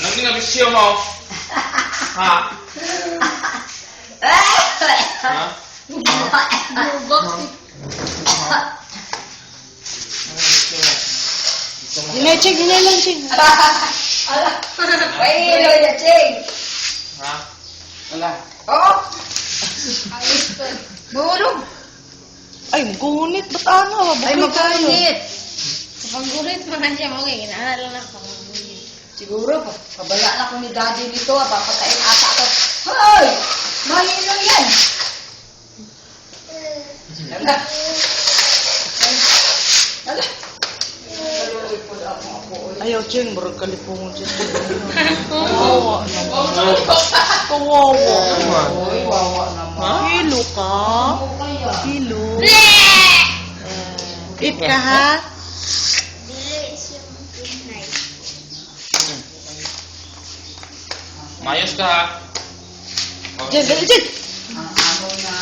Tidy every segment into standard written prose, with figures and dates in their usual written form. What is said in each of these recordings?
Anong ginabisyo mo? Ha? Ha? Dineching, dinelong, ching. Ay, Lola Ching. Ha? Wala. Oh! Bulog. Ay, gunit. Ba't ano? Ay, magkainit. Panggulit mo na siya. Okay, ginaaral na panggulit. Siguro, pabala na ko ni Daddy dito. Papatayin ata ako. Hoy! Mahin lang yan. Wala. Wala. Ayaw, ching. Barag kalipungon siya. Kawawa naman. Kawawa. Uy, wawa naman. Hilo ka? Ano kaya? Hilo. Eat ka, ha? Mayos ka ha? Jen, dali, Jen. Ang ano na...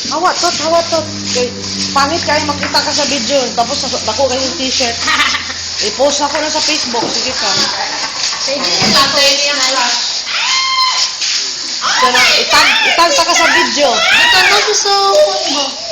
Hawat tot, hawat tot. Okay. Pangit kayo, makita ka sa video. Tapos dako kayo yung t-shirt. I-post ako na sa Facebook. Sige ka. Itag ka sa video. Ito na sa phone mo.